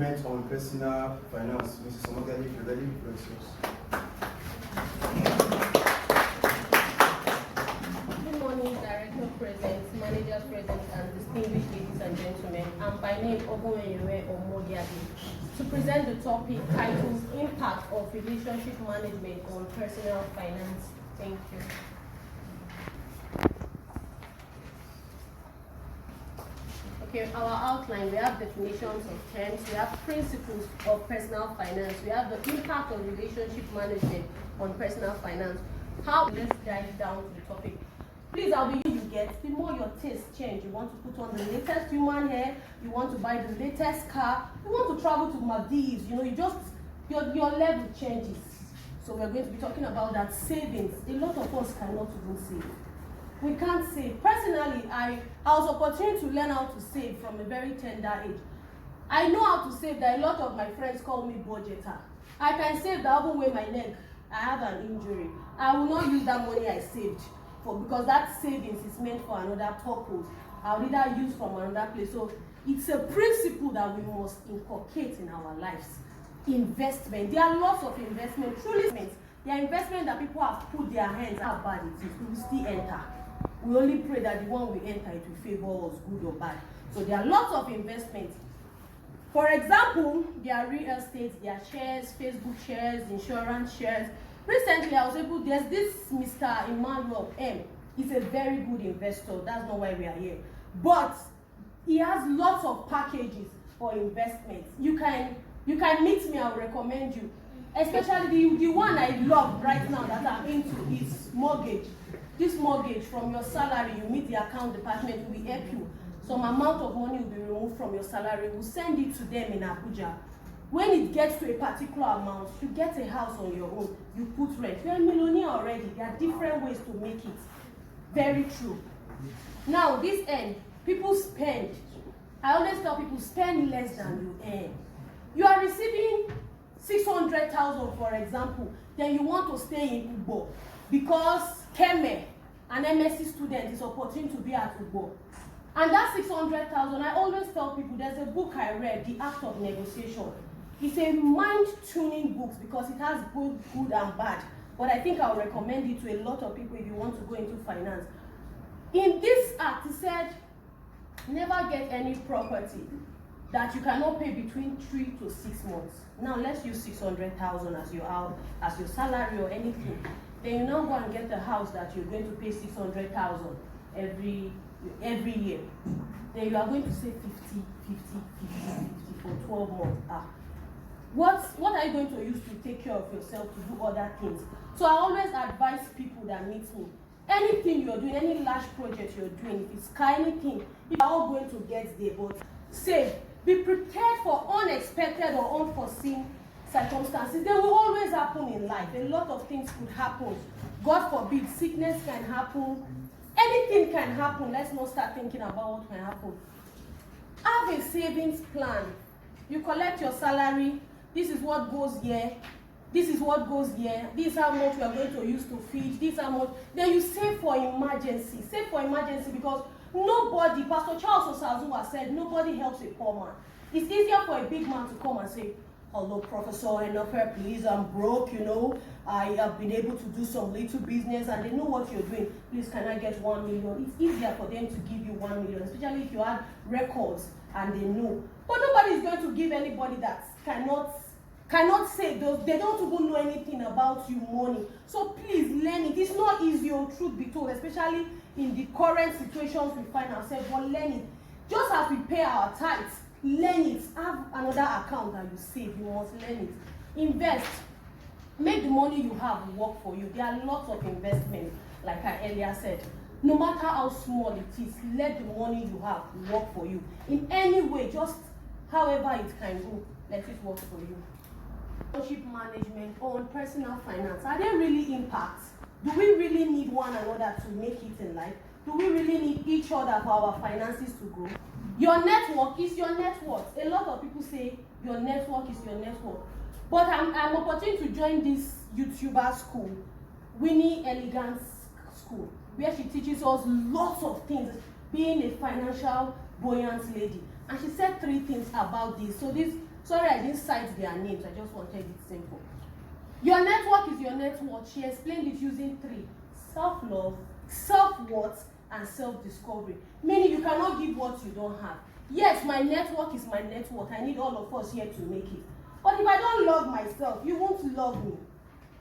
management on personal finance. Mrs. Omogiade, if you're ready, press yours. Good morning, director present, managers present, and distinguished ladies and gentlemen. I'm by name Oghomwenyemen Omogiade to present the topic titled Impact of Relationship Management on Personal Finance. Thank you. Okay, our outline, we have definitions of terms, we have principles of personal finance, we have the impact of relationship management on personal finance. Let's dive down to the topic. Please, I'll be you get, the more your tastes change, you want to put on the latest human hair, you want to buy the latest car, you want to travel to Maldives, you just, your level changes. So we're going to be talking about that savings. A lot of us cannot even save. We can't save. Personally, I was opportune to learn how to save from a very tender age. I know how to save that a lot of my friends call me budgeter. I can save that even when my leg, I have an injury. I will not use that money I saved for because that savings is meant for another purpose. I'll either use from another place. So it's a principle that we must inculcate in our lives. Investment. There are lots of investment. Truly, there are investment that people have put their hands how bad it is. We will still enter. We only pray that the one we enter, it will favor us, good or bad. So there are lots of investments. For example, there are real estate, there are shares, Facebook shares, insurance shares. Recently, I was able, there's this Mr. Emmanuel M. He's a very good investor. That's not why we are here. But he has lots of packages for investments. You can meet me, I'll recommend you. Especially the one I love right now that I'm into is mortgage. This mortgage, from your salary, you meet the account department, will help you. Some amount of money will be removed from your salary. We'll send it to them in Abuja. When it gets to a particular amount, you get a house on your own. You put rent. You're a millionaire already. There are different ways to make it. Very true. Now, this end, people spend. I always tell people, spend less than you earn. You are receiving 600,000, for example. Then you want to stay in Ugbo because Keme, an MSc student, is opportune to be at Ugbo. And that 600,000, I always tell people, there's a book I read, The Act of Negotiation. It's a mind-tuning book because it has both good and bad. But I think I'll recommend it to a lot of people if you want to go into finance. In this act, it said, never get any property that you cannot pay between 3 to 6 months. Now let's use 600,000 as your salary or anything. Then you now go and get a house that you're going to pay 600,000 every year. Then you are going to say 50 for 12 months. What are you going to use to take care of yourself, to do other things? So I always advise people that meet me, anything you're doing, any large project you're doing, if it's anything, you're all going to get there, but save. Be prepared for unexpected or unforeseen circumstances. They will always happen in life. A lot of things could happen. God forbid, sickness can happen. Anything can happen. Let's not start thinking about what can happen. Have a savings plan. You collect your salary. This is what goes here. This is what goes here. This is how much we are going to use to feed. This is how much. Then you save for emergency. Save for emergency because nobody, Pastor Charles Osazuwa said, nobody helps a poor man. It's easier for a big man to come and say, hello, Professor Enofer, please, I'm broke, I have been able to do some little business and they know what you're doing. Please, can I get 1 million? It's easier for them to give you 1 million, especially if you have records and they know. But nobody is going to give anybody that cannot say those. They don't even know anything about you money. So please learn it. It's not easy, truth be told, especially in the current situations we find ourselves, but learn it. Just as we pay our tithes, learn it. Have another account that you save. You must learn it. Invest. Make the money you have work for you. There are lots of investments, like I earlier said. No matter how small it is, let the money you have work for you. In any way, just however it can go, let it work for you. Relationship management on personal finance. Are they really impacts? Do we really need one another to make it in life? Do we really need each other for our finances to grow? Your network is your net worth. A lot of people say your network is your network. But I'm opportune to join this YouTuber school, Winnie Elegance School, where she teaches us lots of things, being a financial buoyant lady. And she said 3 things about this. So this Sorry, I didn't cite their names. I just wanted it simple. Your network is your net worth. She explained it using 3: self-love, self-worth, and self-discovery. Meaning you cannot give what you don't have. Yes, my network is my net worth. I need all of us here to make it. But if I don't love myself, you won't love me.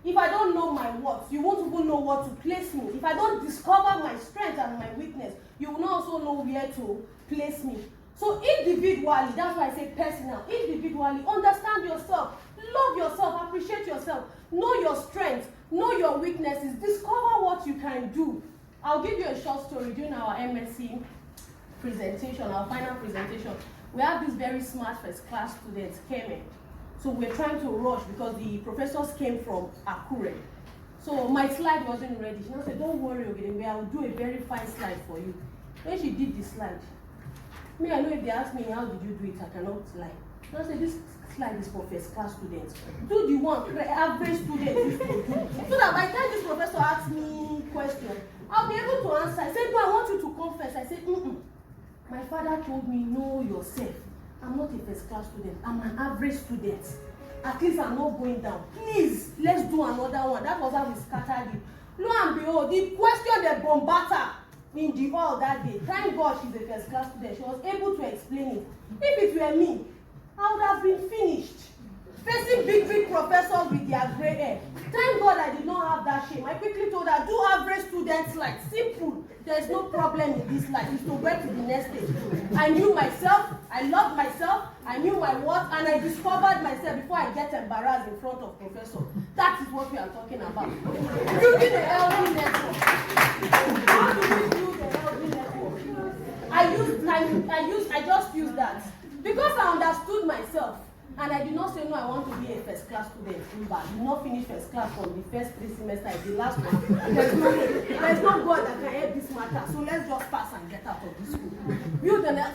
If I don't know my worth, you won't even know what to place me. If I don't discover my strength and my weakness, you will not also know where to place me. So individually, that's why I say personal, individually, understand yourself, love yourself, appreciate yourself, know your strengths, know your weaknesses, discover what you can do. I'll give you a short story. During our MSc presentation, our final presentation, we have this very smart first class students came in. So we're trying to rush because the professors came from Akure. So my slide wasn't ready. She said, don't worry, Oghomwenyemen, I will do a very fine slide for you. When she did the slide, I know if they ask me, how did you do it, I cannot lie. I said, this slide is for first class students. Do the one the average student used to do. So that by the time this professor asks me question, I'll be able to answer. I said, no, I want you to confess. I said, my father told me, know yourself. I'm not a first class student. I'm an average student. At least I'm not going down. Please, let's do another one. That was how we scattered it. Lo and behold, the question they bombarded her in the hall that day. Thank God she's a first class student. She was able to explain it. If it were me, I would have been finished. Facing big professors with their gray hair. Thank God I did not have that shame. I quickly told her, do average students like simple. There's no problem in this life. It's to get to the next stage. I knew myself, I loved myself, I knew my worth, and I discovered myself before I get embarrassed in front of professor. That is what we are talking about. Building a healthy network. How do we build a healthy network? I just used that. Because I understood myself. And I did not say, no, I want to be a first class student. I did not finish first class from the first 3 semesters. The last one, there's no God that can help this matter. So let's just pass and get out of this school.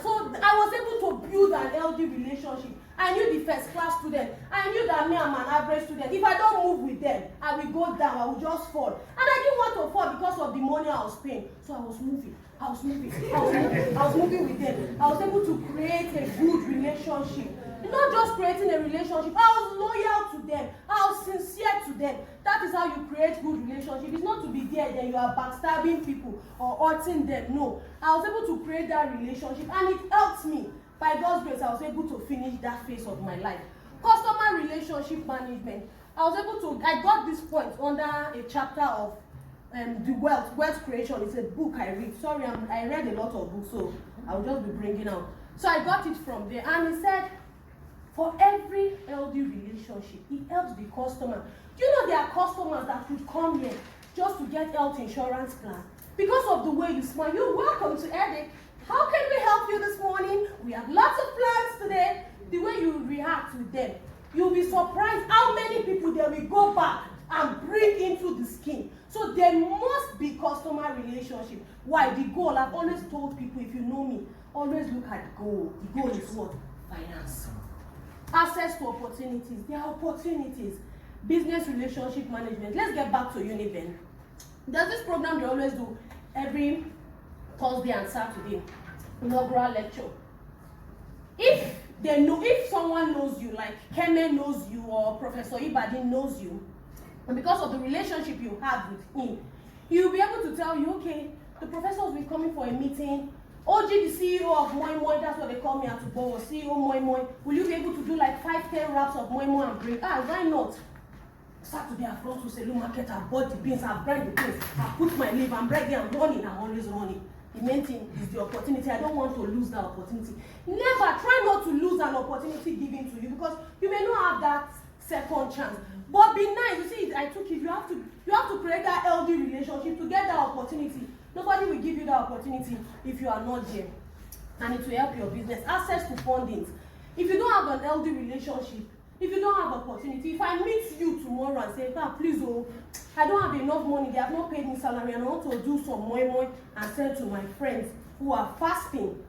So I was able to build an healthy relationship. I knew the first class student. I knew that me, I'm an average student. If I don't move with them, I will go down. I will just fall. And I didn't want to fall because of the money I was paying. So I was moving. I was moving with them. I was able to create a good relationship. Not just creating a relationship. I was loyal to them. I was sincere to them. That is how you create good relationship. It's not to be there then you are backstabbing people or hurting them. No. I was able to create that relationship and it helped me. By God's grace, I was able to finish that phase of my life. Customer relationship management. I got this point under a chapter of the wealth creation. It's a book I read. Sorry, I read a lot of books, so I'll just be bringing out. So I got it from there, and he said, for every healthy relationship, it helps the customer. Do you know there are customers that would come here just to get health insurance plan? Because of the way you smile, you're welcome to Edit. How can we help you this morning? We have lots of plans today. The way you react with them, you'll be surprised how many people they will go back and bring into the scheme. So there must be customer relationship. Why? The goal, I've always told people, if you know me, always look at the goal. The goal is what? Finance. Access to opportunities. There are opportunities. Business relationship management. Let's get back to Univen. There's this program they always do every Thursday and Saturday. Inaugural lecture. If someone knows you, like Keme knows you or Professor Ibadin knows you, and because of the relationship you have with him, he will be able to tell you, okay, the professors will be coming for a meeting. OG, the CEO of Moi, that's what they call me at Tubo, CEO Moi, will you be able to do like 5-10 wraps of Moi and bring? Why not? Saturday, I've gone to Selu Market, I've bought the beans, I've brought the beans, I've put my leave, I'm ready, I'm running, I'm always running. The main thing is the opportunity. I don't want to lose that opportunity. Never try not to lose an opportunity given to you because you may not have that second chance. But be nice. You see, I took it. You have to create that healthy relationship to get that opportunity. Nobody will give you that opportunity if you are not there. And it will help your business. Access to fundings. If you don't have an healthy relationship, if you don't have opportunity, if I meet you tomorrow and say, please, I don't have enough money, they have not paid me salary, and I want to do some moi and send to my friends who are fasting,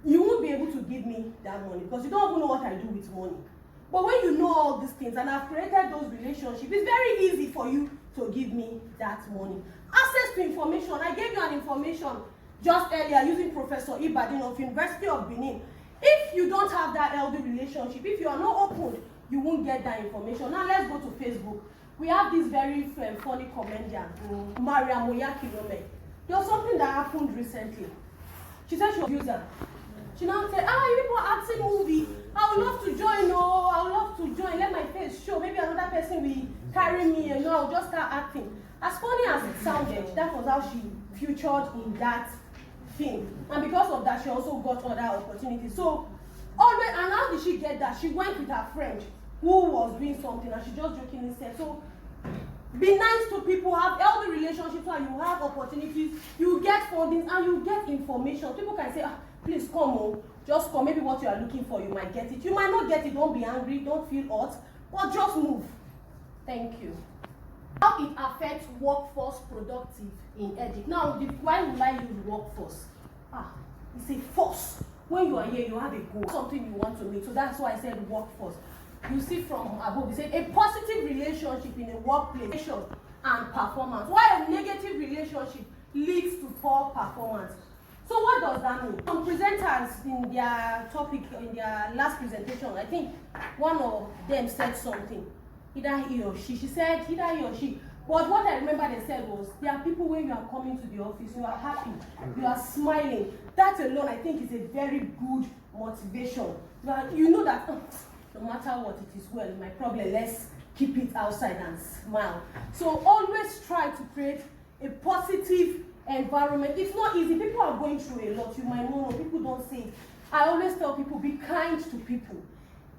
you won't be able to give me that money because you don't even know what I do with money. But when you know all these things and I've created those relationships, it's very easy for you to give me that money. Access to information. I gave you an information just earlier using Professor Ibadin of University of Benin. If you don't have that healthy relationship, if you are not open, you won't get that information. Now let's go to Facebook. We have this very funny comedian, Oghomwenyemen. There was something that happened recently. She said she was a user. She now said, you people are acting movie. I would love to join, I would love to join. Let my face show. Maybe another person will carry me, I'll just start acting. As funny as it sounded, that was how she featured in that thing. And because of that, she also got other opportunities. So, always, and how did she get that? She went with her friend who was doing something, and she just jokingly said, so, be nice to people, have healthy relationships, and you have opportunities, you get funding, and you get information. People can say, please come, just come. Maybe what you are looking for, you might get it. You might not get it, don't be angry, don't feel hurt, but just move. Thank you. How it affects workforce productive in EDIC. Now, why would I use workforce? It's a force. When you are here, you have a goal, something you want to make. So that's why I said workforce. You see from above, we said a positive relationship in a workplace and performance, while a negative relationship leads to poor performance. So what does that mean? Some presenters in their topic, in their last presentation, I think one of them said something. Either he or she said either he or she. But what I remember they said was, there are people when you are coming to the office, you are happy, you are smiling. That alone, I think, is a very good motivation. You know that no matter what it is, well, my problem, let's keep it outside and smile. So always try to create a positive environment. It's not easy. People are going through a lot. You might know, people don't say it. I always tell people, be kind to people.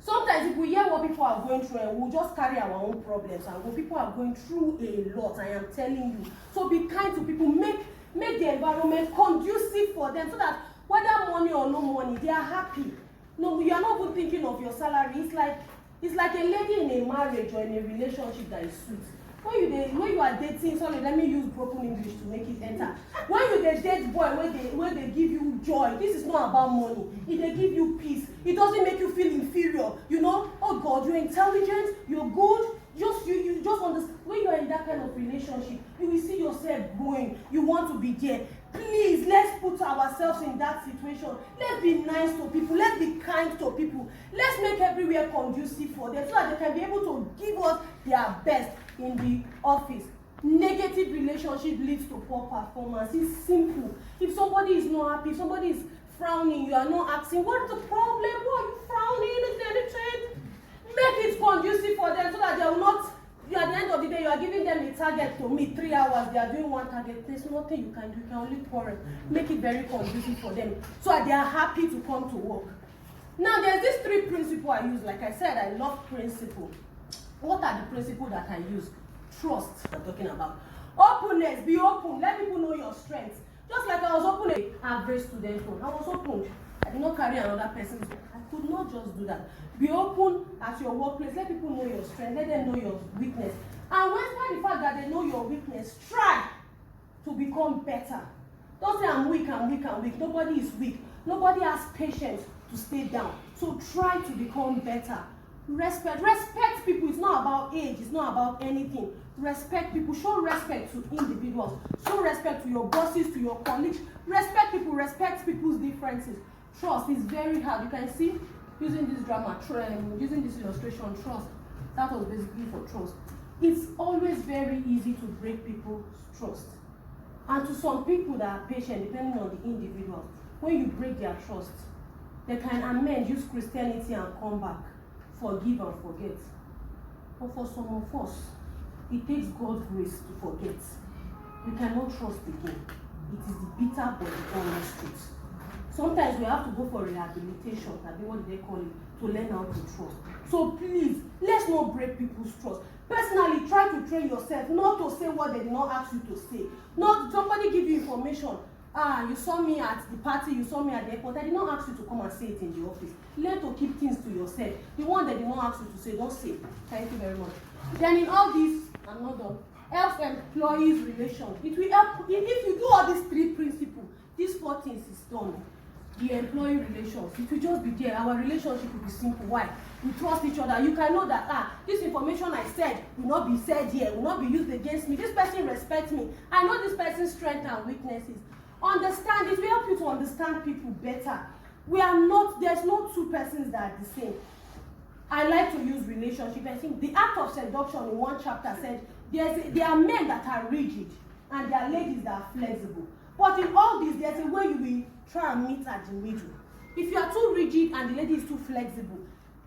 Sometimes if we hear what people are going through, and we'll just carry our own problems, and when people are going through a lot, I am telling you. So be kind to people, make the environment conducive for them, so that whether money or no money, they are happy. No, you are not even thinking of your salary. It's like a lady in a marriage or in a relationship that is sweet. When you are dating, sorry, let me use broken English to make it enter. When you date boy, when they give you joy, this is not about money. If they give you peace, it doesn't make you feel inferior. Oh God, you're intelligent, you're good. You just understand. When you are in that kind of relationship, you will see yourself growing. You want to be there. Please, let's put ourselves in that situation. Let's be nice to people. Let's be kind to people. Let's make everywhere conducive for them so that they can be able to give us their best in the office. Negative relationship leads to poor performance. It's simple. If somebody is not happy, if somebody is frowning, you are not asking, what's the problem? Why are you frowning? Is there anything? Make it conducive for them so that they will not, at the end of the day, you are giving them a target to meet 3 hours, they are doing one target. There's nothing you can do, you can only quarrel. Make it very conducive for them so that they are happy to come to work. Now, there's these 3 principles I use. Like I said, I love principles. What are the principles that I use? Trust, I'm talking about. Openness, be open, let people know your strengths. Just like I was open an average student phone. I was open. I did not carry another person's phone. I could not just do that. Be open at your workplace, let people know your strength, let them know your weakness. And when the fact that they know your weakness, try to become better. Don't say I'm weak, I'm weak, I'm weak. Nobody is weak. Nobody has patience to stay down. So try to become better. Respect people. It's not about age, it's not about anything. Respect people, show respect to individuals, show respect to your bosses, to your colleagues. Respect people, respect people's differences. Trust is very hard. You can see using this drama, using this illustration, trust. That was basically for trust. It's always very easy to break people's trust. And to some people that are patient, depending on the individual, when you break their trust, they can amend, use Christianity and come back. Forgive and forget. But for some of us, it takes God's grace to forget. We cannot trust again. It is the bitter but the honest truth. Sometimes we have to go for rehabilitation, what they call it, to learn how to trust. So please, let's not break people's trust. Personally, try to train yourself not to say what they did not ask you to say. Not somebody give you information. You saw me at the party, you saw me at the airport. I did not ask you to come and say it in the office. Learn to keep things to yourself. The one that did not ask you to say, don't say. Thank you very much. Then in all this, I'm not done. Helps employees' relations. It will help if you do all these 3 principles. These 4 things is done. The employee relations, it will just be there. Our relationship will be simple. Why? We trust each other. You can know that this information I said will not be said here, will not be used against me. This person respects me. I know this person's strengths and weaknesses. Understand, it will help you to understand people better. there's no two persons that are the same. I like to use relationship. I think the act of seduction in one chapter said there are men that are rigid and there are ladies that are flexible. But in all this, there's a way you will try and meet at the middle. If you are too rigid and the lady is too flexible,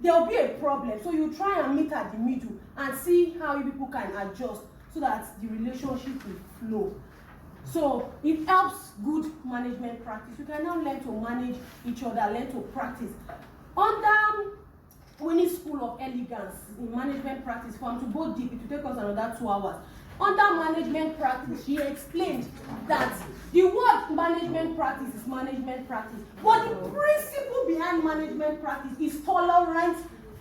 there will be a problem. So you try and meet at the middle and see how you people can adjust so that the relationship will flow. So it helps good management practice. You can now learn to manage each other, learn to practice. Under Winnie School of Elegance in management practice, for to go deep, it will take us another 2 hours. Under management practice, she explained that the word management practice is management practice, but the principle behind management practice is tolerant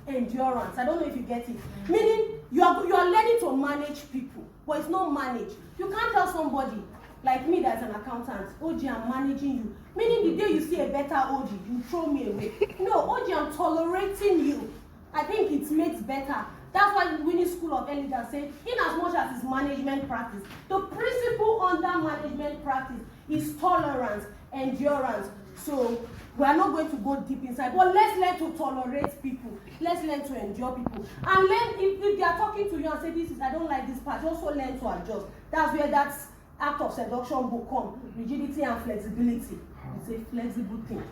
endurance. I don't know if you get it. Meaning you are learning to manage people, but it's not manage. You can't tell somebody like me that's an accountant, OG, I'm managing you. Meaning the day you see a better OG, you throw me away. No, OG, I'm tolerating you. I think it makes better. That's why the Winnie School of Elegance said, in as much as it's management practice, the principle under management practice is tolerance, endurance. So we are not going to go deep inside, but let's learn to tolerate people. Let's learn to endure people. And learn, if they are talking to you and say, I don't like this part, also learn to adjust. That's where that act of seduction will come. Rigidity and flexibility. It's a flexible thing.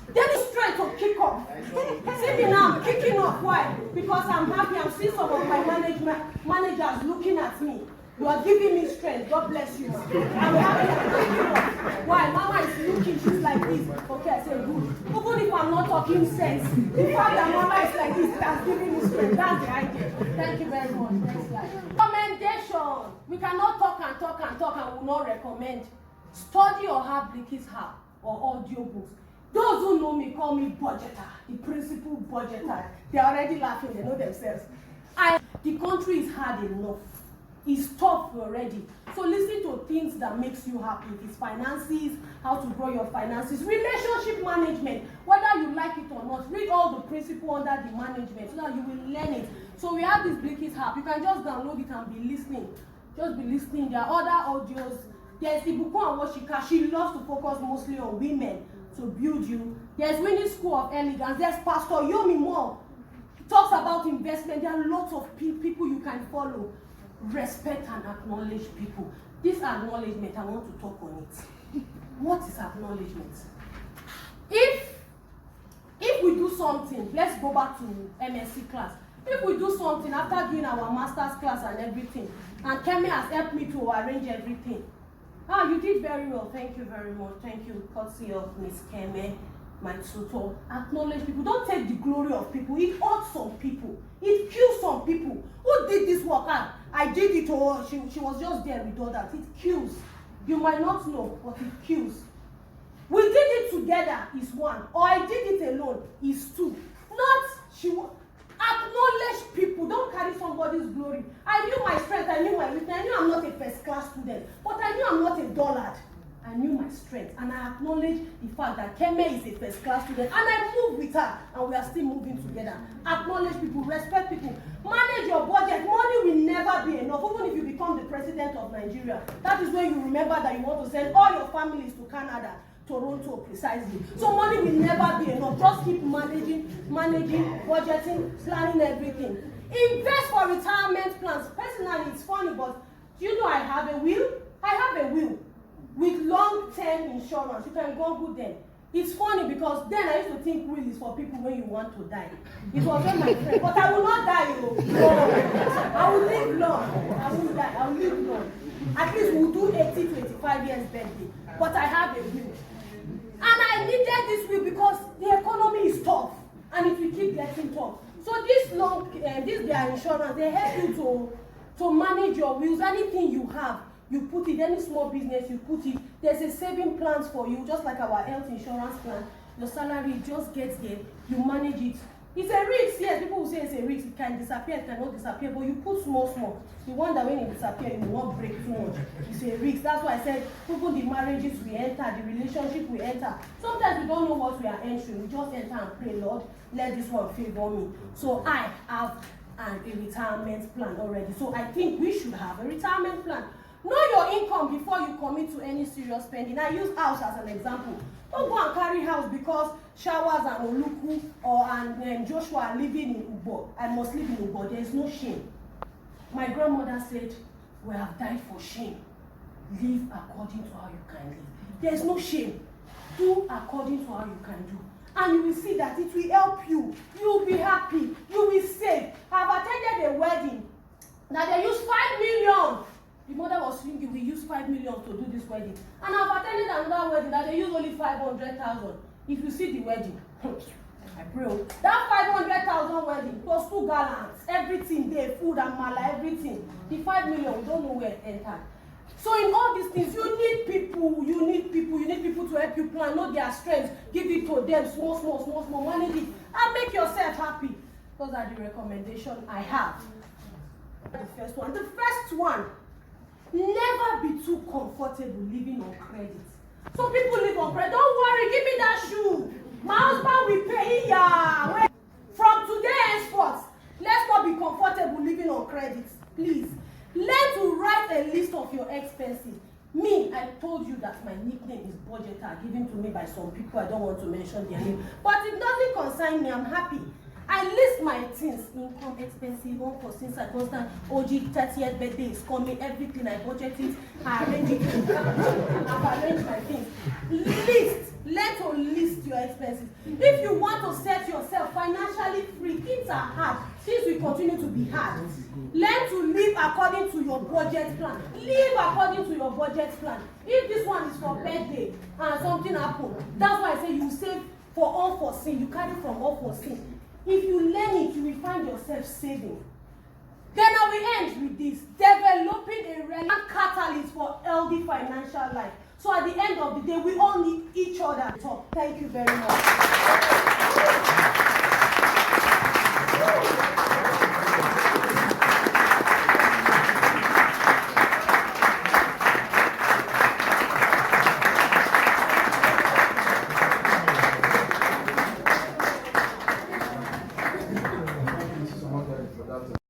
Then it's strength to kick off. See me now, I'm kicking off. Why? Because I'm happy. I'm seeing some of my managers looking at me. You are giving me strength. God bless you. I'm happy. I'm kicking off. Why? Mama is looking. She's like this. Okay, I say good. Even if I'm not talking sense, the fact that Mama is like this, that's giving me strength. That's the idea. Thank you very much. Next slide. Recommendation. We cannot talk and will not recommend. Study or have Blikki's app or audio books. Those who know me call me budgeter, the principal budgeter. They're already laughing, they know themselves. The country is hard enough. It's tough already. So listen to things that makes you happy. If it's finances, how to grow your finances, relationship management, whether you like it or not, read all the principles under the management so that you will learn it. So we have this Blikki's app. You can just download it and be listening. Just be listening. There are other audios. There's Ibuku and Washika. She loves to focus mostly on women to build you. There's Winnie School of Elegance. There's Pastor Yomi Moore. He talks about investment. There are lots of people you can follow. Respect and acknowledge people. This acknowledgement, I want to talk on it. What is acknowledgement? If we do something, let's go back to MSc class. If we do something after doing our master's class and everything, and Kemi has helped me to arrange everything. Ah, you did very well. Thank you very much. Thank you, courtesy of Miss Kemi, my tutor. Acknowledge people. Don't take the glory of people. It hurts some people. It kills some people. Who did this work? Ah, I did it, or she was just there with all that. It kills. You might not know, but it kills. We did it together is one, or I did it alone is two. Not she. Acknowledge people. Don't carry somebody's glory. I knew my strength. I knew my weakness. I knew I'm not a first class student, but I knew I'm not a dullard. I knew my strength, and I acknowledge the fact that Kemi is a first class student, and I moved with her, and we are still moving together. Acknowledge people, respect people, manage your budget. Money will never be enough, even if you become the president of Nigeria. That is when you remember that you want to send all your families to Canada. Toronto precisely. So money will never be enough. Just keep managing, budgeting, planning everything. Invest for retirement plans. Personally, it's funny, but do you know I have a will? I have a will with long-term insurance. You can Google them. It's funny because then I used to think will is for people when you want to die. It was when my friend, but I will not die. No. I will live long. I won't die. I will live long. At least we'll do 80 to 85 years birthday. But I have a will. And I needed this will because the economy is tough and it will keep getting tough. So this their insurance, they help you to manage your wills. Anything you have, you put it. Any small business, you put it. There's a saving plans for you, just like our health insurance plan. Your salary just gets there. You manage it. It's a risk, yes. People will say it's a risk. It can disappear, it cannot disappear. But you put small. The one that when it disappears, you won't break too much. It's a risk. That's why I said, even the marriages we enter, the relationship we enter, sometimes we don't know what we are entering. We just enter and pray, Lord, let this one favor me. So I have a retirement plan already. So I think we should have a retirement plan. Know your income before you commit to any serious spending. I use house as an example. Don't go and carry house because Showers and Oluku and Joshua are living in Ubo. I must live in Ubo. There is no shame. My grandmother said, we have died for shame. Live according to how you can live. There is no shame. Do according to how you can do. And you will see that it will help you. You will be happy. You will save. I've attended a wedding. Now they use 5 million. The mother was thinking we use 5 million to do this wedding. And I've attended another wedding that they use only 500,000. If you see the wedding, I pray. That 500,000 wedding was 2 gallons. Everything there, food and mala, everything. The 5 million, we don't know where it entered. So in all these things, you need people to help you plan, know their strengths, give it to them, small, manage it, and make yourself happy. Those are the recommendations I have. The first one, never be too comfortable living on credit. Some people live on credit. Don't worry, give me that shoe. My husband will pay. Yeah. From today henceforth, let's not be comfortable living on credit. Please. Learn to write a list of your expenses. Me, I told you that my nickname is budgeter, given to me by some people. I don't want to mention their name. But it doesn't concern me. I'm happy. I list my things, income, expensive, one for since I constant, OG 30th birthday is coming, everything I budget it, I arrange it, I've arranged my things. Learn to list your expenses. If you want to set yourself financially free, things are hard, things will continue to be hard. Learn to live according to your budget plan. Live according to your budget plan. If this one is for birthday and something happened, that's why I say you save for unforeseen, you carry from unforeseen. If you learn it, you will find yourself saving. Then I will end with this. Developing a relevant catalyst for healthy financial life. So at the end of the day, we all need each other to talk. Thank you very much.